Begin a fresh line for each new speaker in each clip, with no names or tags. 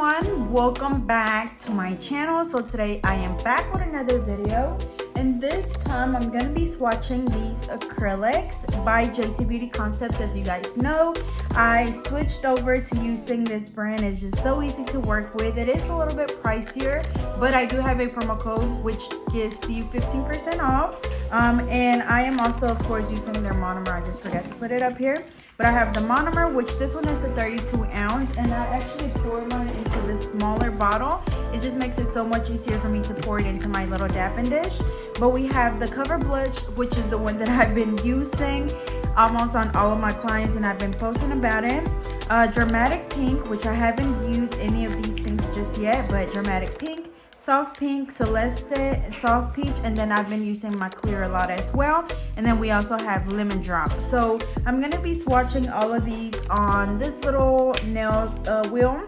everyone, welcome back to my channel. So today I am back with another video, and this time I'm going to be swatching these acrylics by JCBeautyConcepts. As you guys know, I switched over to using this brand. It's just so easy to work with. It is a little bit pricier, but I do have a promo code which gives you 15% off. And I am also of course using their monomer. I just forgot to put it up here. But I have the monomer, which this one is the 32 ounce, and I actually poured mine into this smaller bottle. It just makes it so much easier for me to pour it into my little dapping dish. But we have the Cover Blush, which is the one that I've been using almost on all of my clients, and I've been posting about it. Dramatic Pink, which I haven't used any of these pinks just yet, but Dramatic Pink, Soft Pink, Celeste, Soft Peach, and then I've been using my clear a lot as well. And then we also have Lemon Drop. So I'm gonna be swatching all of these on this little nail wheel.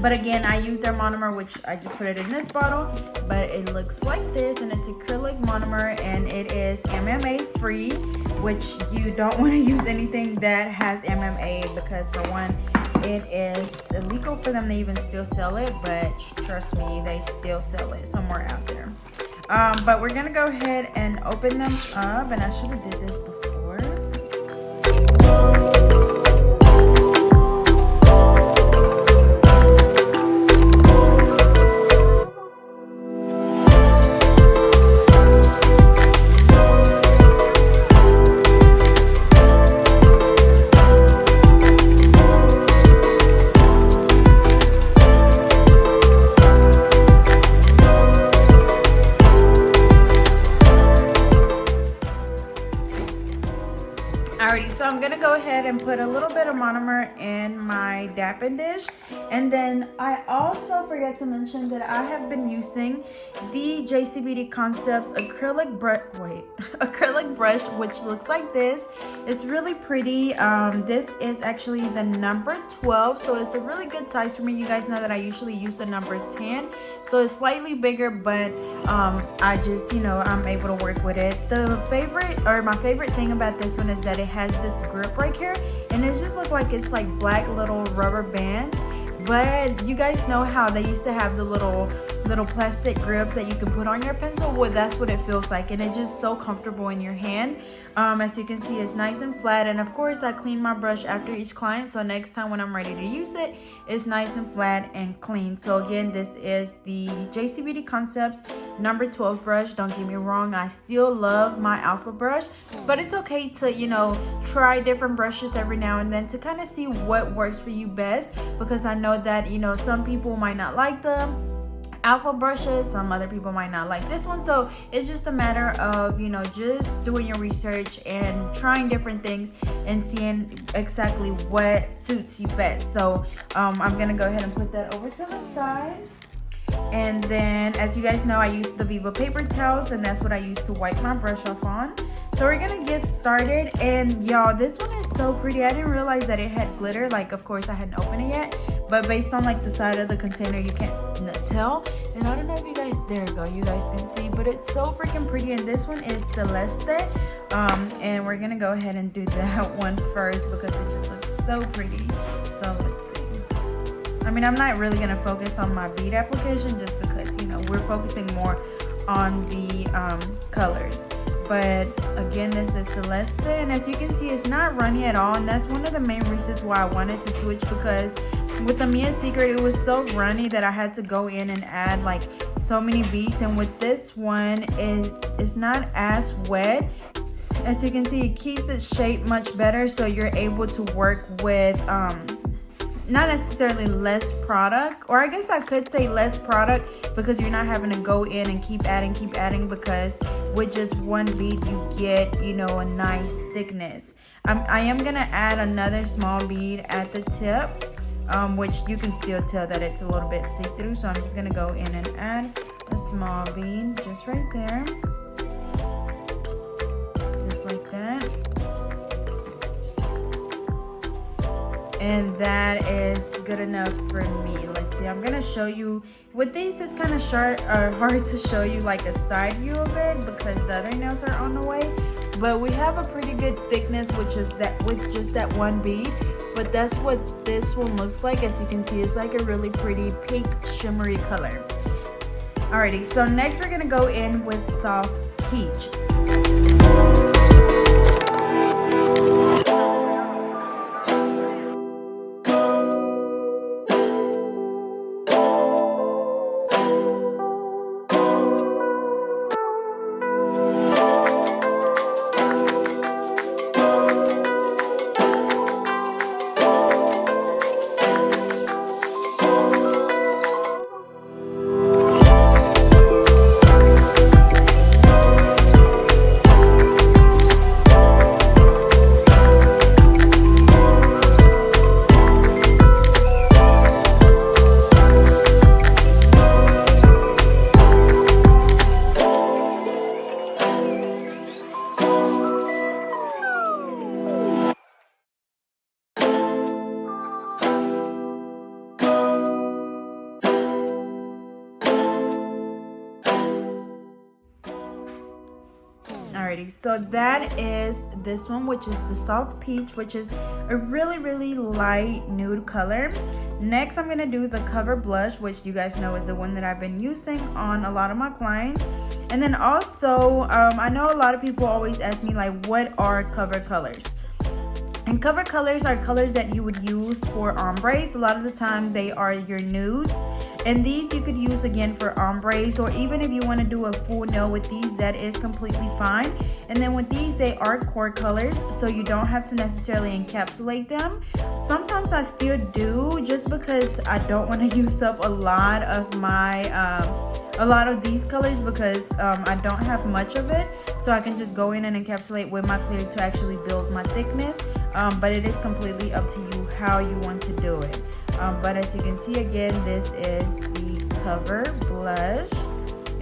But again, I use their monomer, which I just put it in this bottle, but it looks like this, and it's acrylic monomer, and it is MMA free, which you don't want to use anything that has MMA because for one, it is illegal for them to even still sell it, but trust me, they still sell it somewhere out there. But we're gonna go ahead and open them up, and I should have did this before. Alrighty, so I'm gonna go ahead and put a little bit of monomer in my dapping dish, and then I also forgot to mention that I have been using the JCBeautyConcepts acrylic brush, which looks like this. It's really pretty. This is actually the number 12, so it's a really good size for me. You guys know that I usually use a number 10, so it's slightly bigger, but I just, I'm able to work with it. My favorite thing about this one is that it has this grip right here, and it just looks like it's like black little rubber bands. But you guys know how they used to have the little plastic grips that you can put on your pencil. Well, that's what it feels like, and it's just so comfortable in your hand. As you can see, it's nice and flat, and of course I clean my brush after each client, so next time when I'm ready to use it, it's nice and flat and clean. So again, this is the JCBeautyConcepts number 12 brush. Don't get me wrong, I still love my alpha brush, but it's okay to try different brushes every now and then to kind of see what works for you best, because I know that some people might not like the alpha brushes, some other people might not like this one. So it's just a matter of just doing your research and trying different things and seeing exactly what suits you best. So I'm gonna go ahead and put that over to the side. And then, as you guys know, I use the Viva paper towels, and that's what I use to wipe my brush off on. So we're gonna get started, and y'all, this one is so pretty. I didn't realize that it had glitter. Like, of course I hadn't opened it yet, but based on like the side of the container, you can't tell. And I don't know if you guys, there you go, you guys can see, but it's so freaking pretty. And this one is Celeste, and we're gonna go ahead and do that one first because it just looks so pretty. So let's see. I mean, I'm not really gonna focus on my bead application just because we're focusing more on the colors. But again, this is Celeste, and as you can see, it's not runny at all, and that's one of the main reasons why I wanted to switch, because with the Mia Secret, it was so runny that I had to go in and add like so many beads. And with this one, it's not as wet. As you can see, it keeps its shape much better, so you're able to work with not necessarily less product, or I guess I could say less product, because you're not having to go in and keep adding, because with just one bead you get a nice thickness. I am gonna add another small bead at the tip, which you can still tell that it's a little bit see-through, so I'm just gonna go in and add a small bead just right there, just like that. And that is good enough for me. Let's see, I'm gonna show you with these. It's kind of hard to show you like a side view of it because the other nails are on the way, but we have a pretty good thickness, which is that with just that one bead. but that's what this one looks like. As you can see, it's like a really pretty pink shimmery color. Alrighty, so next we're gonna go in with Soft Peach. Alrighty, so that is this one, which is the Soft Peach, which is a really light nude color. Next, I'm gonna do the Cover Blush, which you guys know is the one that I've been using on a lot of my clients. And then also, I know a lot of people always ask me like, what are cover colors? And cover colors are colors that you would use for ombres. A lot of the time they are your nudes. And these you could use again for ombres, or even if you want to do a full nail with these, that is completely fine. And then with these, they are core colors, so you don't have to necessarily encapsulate them. Sometimes I still do, just because I don't want to use up a lot of my these colors, because I don't have much of it, so I can just go in and encapsulate with my clear to actually build my thickness. But it is completely up to you how you want to do it. But as you can see, again, this is the Cover Blush,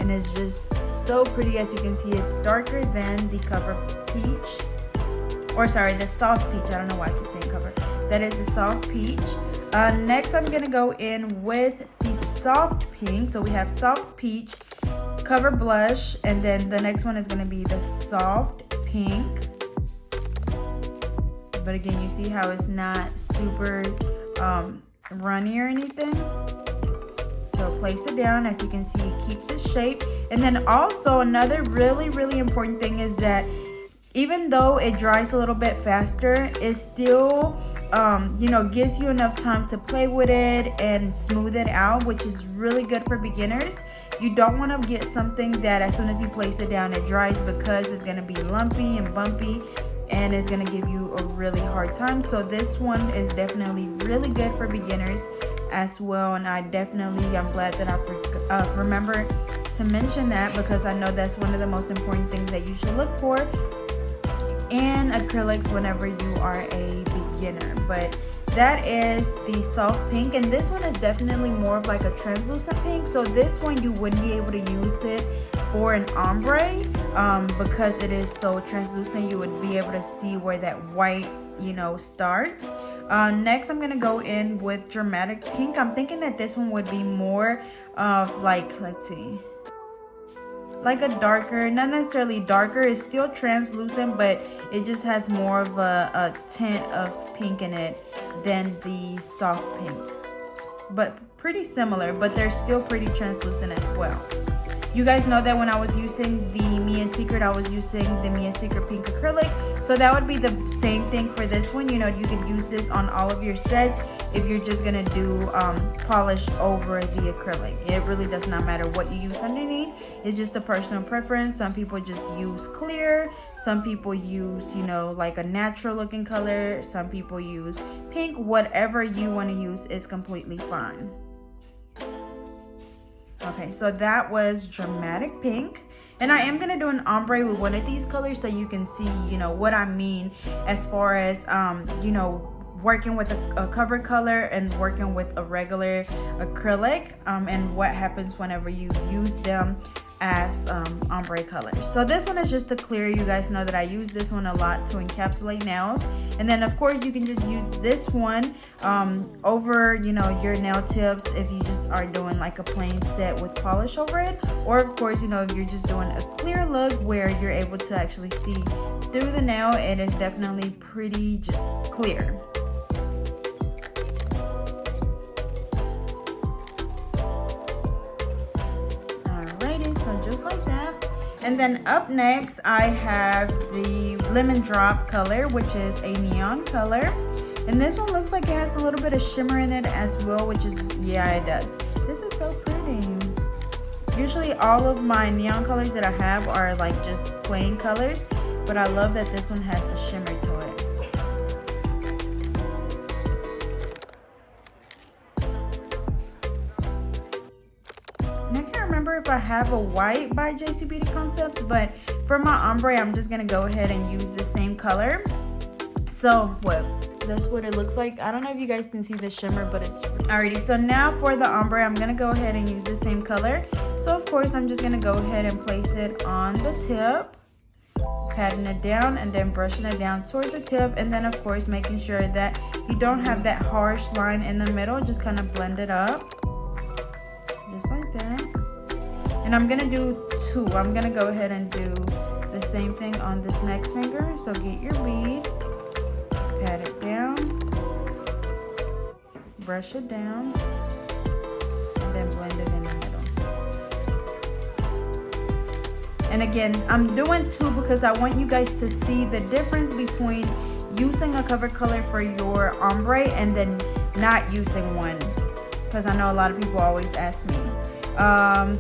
and it's just so pretty. As you can see, it's darker than the Cover Peach, or sorry, the Soft Peach. I don't know why I keep saying cover. That is the Soft Peach. Next, I'm gonna go in with the Soft Pink. So we have Soft Peach, Cover Blush, and then the next one is gonna be the Soft Pink. But again, you see how it's not super runny or anything. So place it down. As you can see, it keeps its shape. And then also another really important thing is that even though it dries a little bit faster, it still you know, gives you enough time to play with it and smooth it out, which is really good for beginners. You don't want to get something that as soon as you place it down, it dries, because it's going to be lumpy and bumpy, and it's going to give you a really hard time. So this one is definitely really good for beginners as well. And I'm glad that I remember to mention that, because I know that's one of the most important things that you should look for in acrylics whenever you are a beginner. But that is the Soft Pink, and this one is definitely more of like a translucent pink. So this one you wouldn't be able to use it for an ombre because it is so translucent. You would be able to see where that white, you know, starts. Next, I'm gonna go in with Dramatic Pink. I'm thinking that this one would be more of like, let's see, like a darker, not necessarily darker, it's still translucent, but it just has more of a tint of pink in it than the Soft Pink. But pretty similar, but they're still pretty translucent as well. You guys know that when I was using the Mia Secret, I was using the Mia Secret Pink acrylic. So that would be the same thing for this one. You know, you could use this on all of your sets if you're just gonna do polish over the acrylic. It really does not matter what you use underneath. It's just a personal preference. Some people just use clear. Some people use, you know, like a natural looking color. Some people use pink. Whatever you want to use is completely fine. Okay, so that was Dramatic Pink. And I am gonna do an ombre with one of these colors so you can see, you know, what I mean as far as, you know, working with a cover color and working with a regular acrylic, and what happens whenever you use them as ombre colors. So this one is just a clear. You guys know that I use this one a lot to encapsulate nails. And then of course you can just use this one over, you know, your nail tips if you just are doing like a plain set with polish over it. Or of course, you know, if you're just doing a clear look where you're able to actually see through the nail, it is definitely pretty just clear. just like that. And then up next, I have the Lemon Drop color, which is a neon color. And this one looks like it has a little bit of shimmer in it as well, which is, yeah, it does. This is so pretty. Usually all of my neon colors that I have are like just plain colors, but I love that this one has a shimmer to it. And I can't remember if I have a white by JCBeautyConcepts, but for my ombre, I'm just gonna go ahead and use the same color. So, that's what it looks like. I don't know if you guys can see the shimmer, but it's alrighty. So now for the ombre, I'm gonna go ahead and use the same color. So of course, I'm just gonna go ahead and place it on the tip, patting it down and then brushing it down towards the tip. And then of course, making sure that you don't have that harsh line in the middle. Just kind of blend it up, just like that. And I'm gonna do two. I'm gonna go ahead and do the same thing on this next finger. So get your bead, pat it down, brush it down, and then blend it in the middle. And again, I'm doing two because I want you guys to see the difference between using a cover color for your ombre and then not using one, because I know a lot of people always ask me.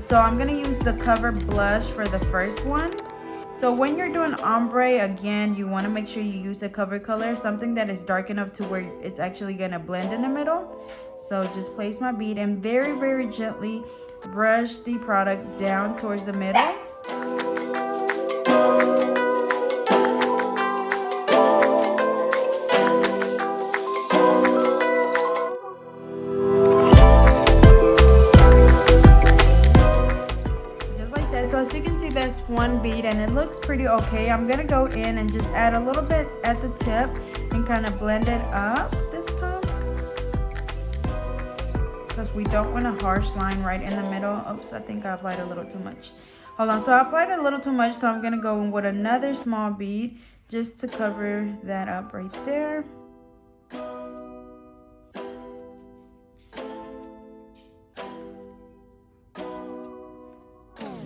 So I'm gonna use the cover blush for the first one. So when you're doing ombre, again, you want to make sure you use a cover color, something that is dark enough to where it's actually going to blend in the middle. So just place my bead and very, very gently brush the product down towards the middle. That's one bead and it looks pretty okay. I'm gonna go in and just add a little bit at the tip and kind of blend it up this time, because we don't want a harsh line right in the middle. Oops, I think I applied a little too much. Hold on, so I applied a little too much, so I'm gonna go in with another small bead just to cover that up right there.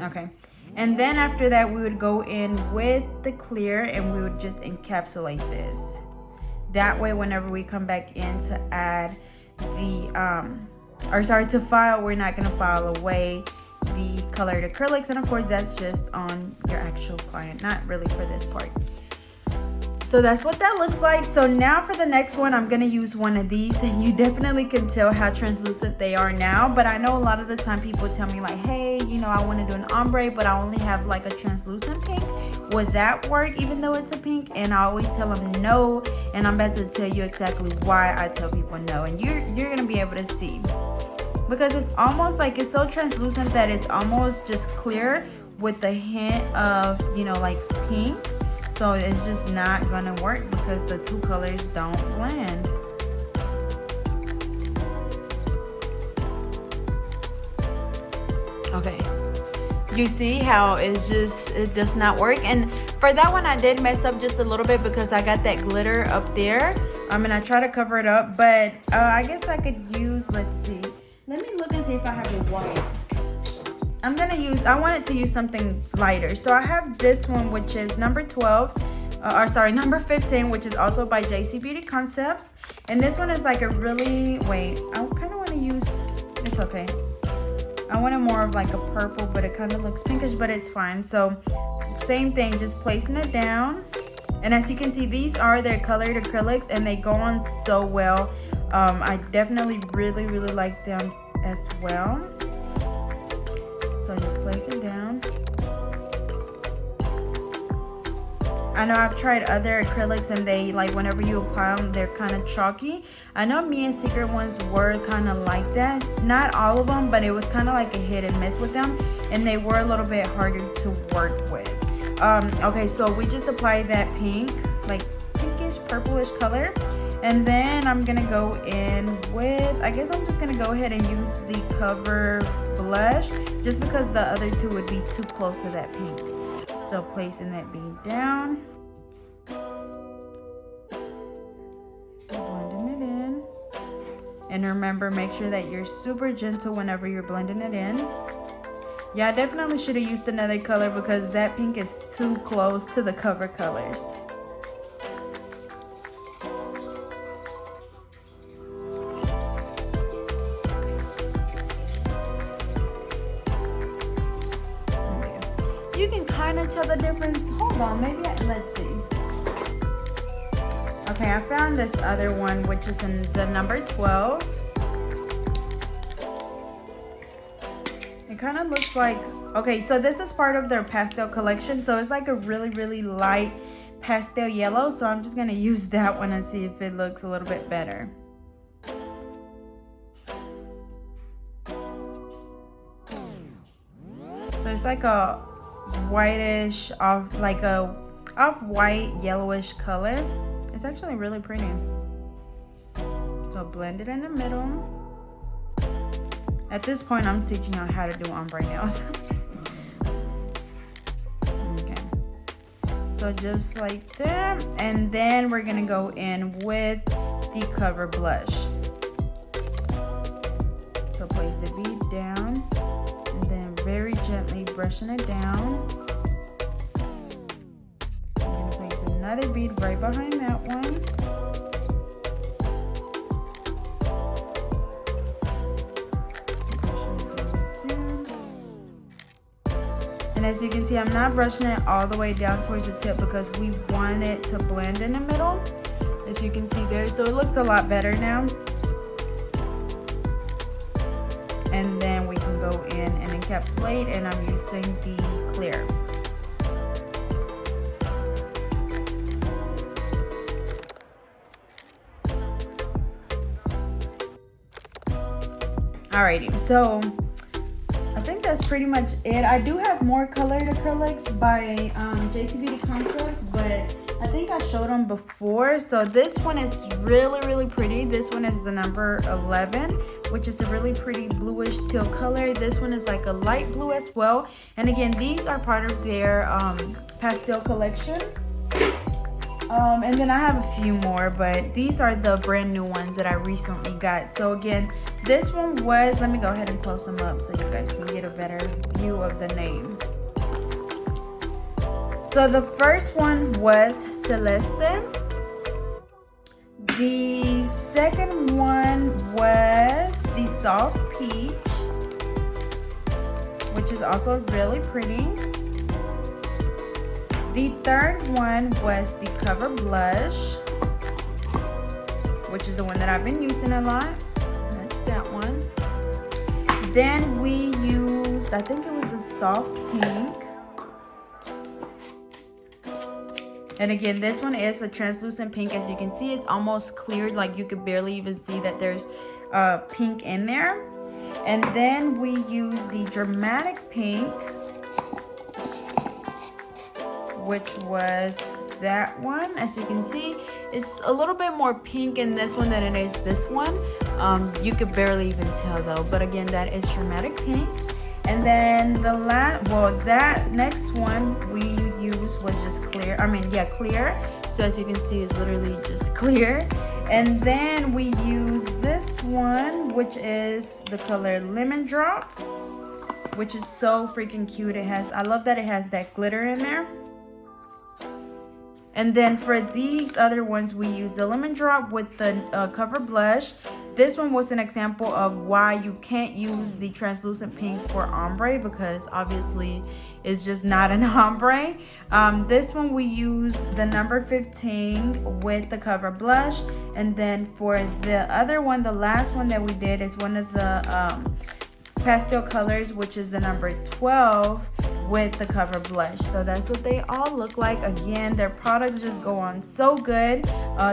Okay. And then after that, we would go in with the clear and we would just encapsulate this. That way, whenever we come back in to add the, to file, we're not gonna file away the colored acrylics. And of course, that's just on your actual client, not really for this part. So that's what that looks like. So now for the next one, I'm gonna use one of these, and you definitely can tell how translucent they are now. But I know a lot of the time people tell me like, hey, you know, I wanna do an ombre, but I only have like a translucent pink. Would that work even though it's a pink? And I always tell them no, and I'm about to tell you exactly why I tell people no. And you're gonna be able to see. Because it's almost like, it's so translucent that it's almost just clear with a hint of, you know, like pink. So it's just not gonna work because the two colors don't blend. Okay, you see how it's just, it does not work. And for that one, I did mess up just a little bit because I got that glitter up there. And I try to cover it up, but I guess I could use, let's see. Let me look and see if I have a white. I wanted to use something lighter. So I have this one, which is number 12, number 15, which is also by JCBeautyConcepts. And this one is like a really, I kind of want to use, it's okay. I wanted more of like a purple, but it kind of looks pinkish, but it's fine. So same thing, just placing it down. And as you can see, these are their colored acrylics and they go on so well. I definitely really, really like them as well. So just place it down. I know I've tried other acrylics and they, like, whenever you apply them, they're kind of chalky. I know Me and Secret ones were kind of like that. Not all of them, but it was kind of like a hit and miss with them. And they were a little bit harder to work with. Okay, so we just applied that pink, like pinkish, purplish color. And then I'm gonna go in with, I guess I'm just gonna go ahead and use the cover blush just because the other two would be too close to that pink. So placing that bead down, blending it in. And remember, make sure that you're super gentle whenever you're blending it in. Yeah, I definitely should have used another color because that pink is too close to the cover colors. You can kind of tell the difference. Hold on, maybe let's see. Okay, I found this other one, which is in the number 12. It kind of looks like, okay, so this is part of their pastel collection. So it's like a really, really light pastel yellow. So I'm just going to use that one and see if it looks a little bit better. So it's like a whitish, off-white, yellowish color. It's actually really pretty. So blend it in the middle. At this point, I'm teaching you how to do ombre nails. Okay. So just like that. And then we're gonna go in with the cover blush. So place the bead down and then very gently brushing it down. I'm gonna place another bead right behind that one. And as you can see, I'm not brushing it all the way down towards the tip because we want it to blend in the middle, as you can see there. So it looks a lot better now. And then we can go in and encapsulate, and I'm using the clear. Alrighty, so I think that's pretty much it. I do have more colored acrylics by JCBeautyConcepts, but I think I showed them before. So this one is really, really pretty. This one is the number 11, which is a really pretty bluish teal color. This one is like a light blue as well. And again, these are part of their pastel collection. And then I have a few more, but these are the brand new ones that I recently got. So again, this one was, let me go ahead and close them up so you guys can get a better view of the name. So the first one was Celeste. The second one was the Soft Peach, which is also really pretty. The third one was the Cover Blush, which is the one that I've been using a lot. That's that one. Then we used, I think it was the Soft Pink. And again, this one is a translucent pink. As you can see, it's almost cleared, like you could barely even see that there's pink in there. And then we use the Dramatic Pink, which was that one. As you can see, it's a little bit more pink in this one than it is this one. You could barely even tell though, but again, that is Dramatic Pink. And then that next one we used was just clear. Clear. So as you can see, it's literally just clear. And then we use this one, which is the color Lemon Drop, which is so freaking cute. I love that it has that glitter in there. And then for these other ones, we use the Lemon Drop with the Cover Blush. This one was an example of why you can't use the translucent pinks for ombre, because obviously it's just not an ombre. This one we use the number 15 with the Cover Blush. And then for the other one, the last one that we did is one of the pastel colors, which is the number 12 with the Cover Blush. So that's what they all look like. Again, their products just go on so good.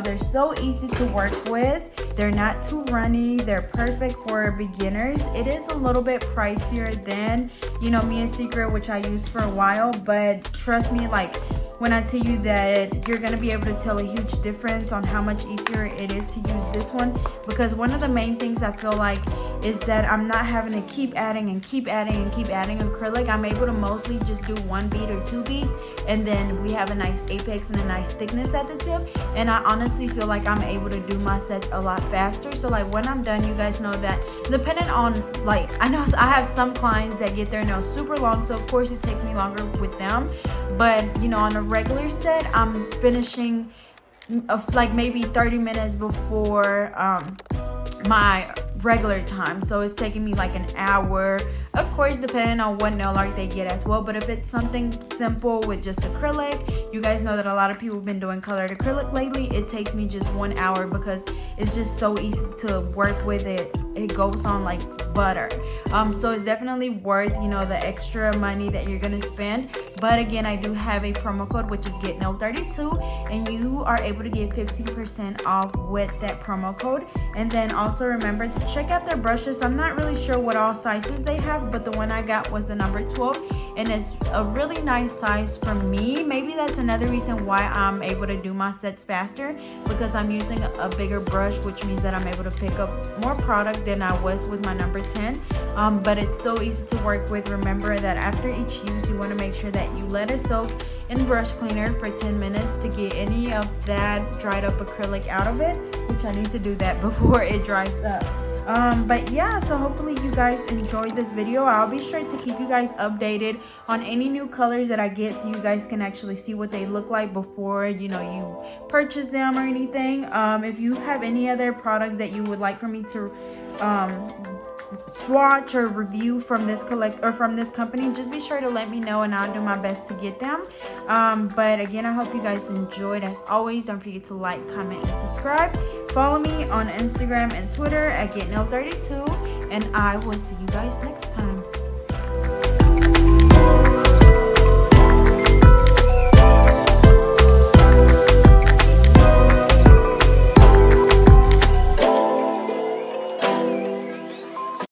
They're so easy to work with. They're not too runny. They're perfect for beginners. It is a little bit pricier than, Mia Secret, which I used for a while, but trust me, like, when I tell you that you're gonna be able to tell a huge difference on how much easier it is to use this one, because one of the main things I feel like is that I'm not having to keep adding and keep adding and keep adding acrylic. I'm able to mostly just do 1 bead or 2 beads, and then we have a nice apex and a nice thickness at the tip, and I honestly feel like I'm able to do my sets a lot faster. So like when I'm done, you guys know that depending on, like, I know I have some clients that get their nails super long, so of course it takes me longer with them, but you know, on a regular set I'm finishing like maybe 30 minutes before my regular time, so it's taking me like an hour, of course depending on what nail art they get as well. But if it's something simple with just acrylic, you guys know that a lot of people have been doing colored acrylic lately, it takes me just 1 hour because it's just so easy to work with. It goes on like butter. So it's definitely worth, you know, the extra money that you're gonna spend. But again, I do have a promo code, which is GetNailed32, and you are able to get 15% off with that promo code. And then also remember to check out their brushes. I'm not really sure what all sizes they have, but the one I got was the number 12, and it's a really nice size for me. Maybe that's another reason why I'm able to do my sets faster, because I'm using a bigger brush, which means that I'm able to pick up more product than I was with my number 10. But it's so easy to work with. Remember that after each use, you want to make sure that you let it soak in brush cleaner for 10 minutes to get any of that dried up acrylic out of it, which I need to do that before it dries up. But yeah, so hopefully you guys enjoyed this video. I'll be sure to keep you guys updated on any new colors that I get, so you guys can actually see what they look like before, you know, you purchase them or anything. If you have any other products that you would like for me to swatch or review from this from this company, just be sure to let me know and I'll do my best to get them. But again, I hope you guys enjoyed. As always, don't forget to like, comment, and subscribe. Follow me on Instagram and Twitter at GetNailed32, and I will see you guys next time.